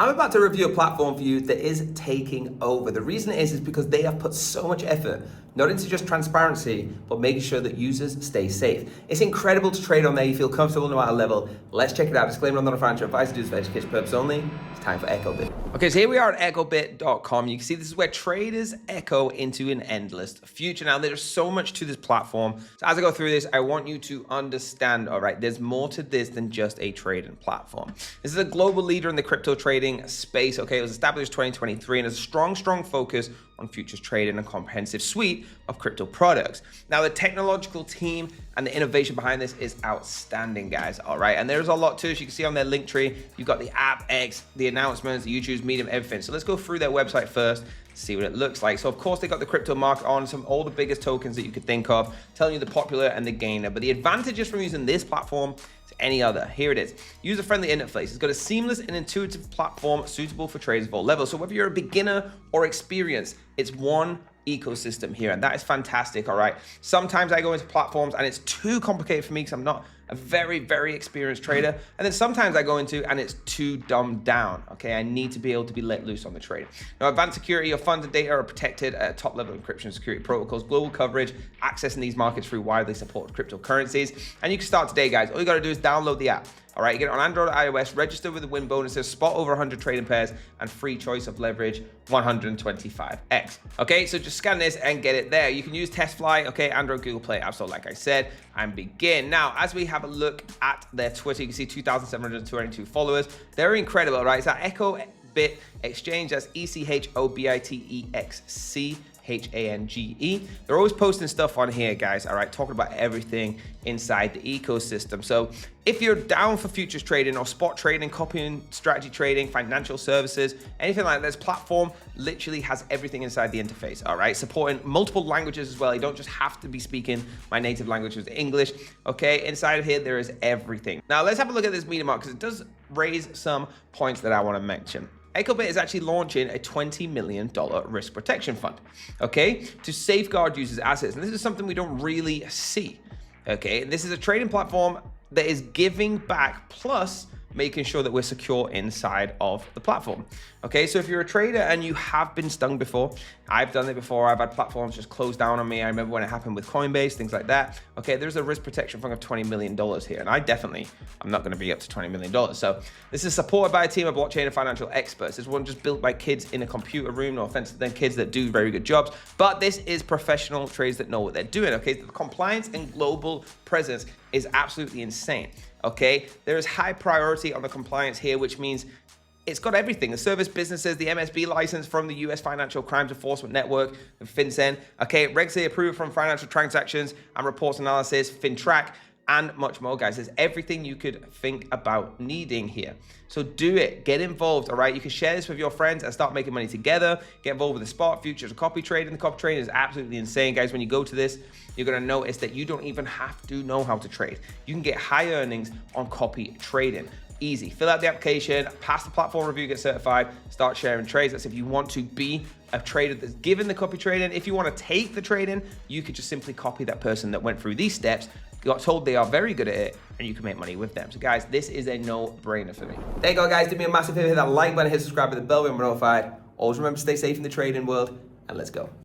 I'm about to review a platform for you that is taking over. The reason it is because they have put so much effort, not into just transparency, but making sure that users stay safe. It's incredible to trade on there. You feel comfortable no matter level. Let's check it out. Disclaimer, I'm not a financial advisor, do this for education purpose only. It's time for Echobit. Okay, so here we are at echobit.com. You can see this is where traders echo into an endless future. Now, there's so much to this platform. So as I go through this, I want you to understand, all right, there's more to this than just a trading platform. This is a global leader in the crypto trading space. Okay, it was established 2023 and has a strong focus on futures trading and a comprehensive suite of crypto products. Now, the technological team and the innovation behind this is outstanding, guys. All right, and there's a lot too. As you can see on their link tree, you've got the app, X, the announcements, the YouTube, Medium, everything. So let's go through their website first, see what it looks like. So of course they got the crypto market on all the biggest tokens that you could think of, telling you the popular and the gainer. But the advantages from using this platform to any other, here it is. User-friendly interface. It's got a seamless and intuitive platform suitable for traders of all levels. So whether you're a beginner or experienced, it's one ecosystem here, and that is fantastic. All right, sometimes I go into platforms and it's too complicated for me because I'm not a very experienced trader, and then sometimes I go into and it's too dumbed down. Okay, I need to be able to be let loose on the trade. Now, advanced security, your funds and data are protected at top level encryption security protocols, global coverage, accessing these markets through widely supported cryptocurrencies, and you can start today, guys. All you got to do is download the app. All right, you get it on Android or iOS, register with the win bonuses, spot over 100 trading pairs, and free choice of leverage 125x. Okay, so just scan this and get it there. You can use Test Fly, okay, Android, Google Play, App Store, like I said, and begin. Now, as we have a look at their Twitter, you can see 2,722 followers. They're incredible, right? It's that Echobit Exchange, that's ECHOBITEXCHANGE. They're always posting stuff on here, guys, all right, talking about everything inside the ecosystem. So if you're down for futures trading or spot trading, copying, strategy trading, financial services, anything like that, this platform literally has everything inside the interface, all right? Supporting multiple languages as well. You don't just have to be speaking my native language, which is English, okay? Inside of here, there is everything. Now, let's have a look at this meter mark because it does raise some points that I want to mention. Echobit is actually launching a $20 million risk protection fund, okay, to safeguard users' assets. And this is something we don't really see, okay? This is a trading platform that is giving back plus making sure that we're secure inside of the platform. Okay, so if you're a trader and you have been stung before, I've done it before, I've had platforms just close down on me. I remember when it happened with Coinbase, things like that. Okay, there's a risk protection fund of $20 million here, and I'm not gonna be up to $20 million. So this is supported by a team of blockchain and financial experts. This one just built by kids in a computer room, no offense to them kids that do very good jobs, but this is professional traders that know what they're doing, okay? The compliance and global presence is absolutely insane. Okay, there is high priority on the compliance here, which means it's got everything. The service businesses, the MSB license from the US Financial Crimes Enforcement Network, the FinCEN. Okay, regulatory approval from financial transactions and reports analysis, FinTrack, and much more, guys. There's everything you could think about needing here. So do it, get involved, all right? You can share this with your friends and start making money together. Get involved with the spot, futures, copy trading. The copy trading is absolutely insane, guys. When you go to this, you're gonna notice that you don't even have to know how to trade. You can get high earnings on copy trading. Easy, fill out the application, pass the platform review, get certified, start sharing trades. That's if you want to be a trader that's given the copy trading. If you want to take the trading, you could just simply copy that person that went through these steps, got told they are very good at it, and you can make money with them. So guys, this is a no-brainer for me. There you go, guys. Do me a massive favor, hit that like button, hit subscribe with the bell when we're notified. Always remember to stay safe in the trading world, and let's go.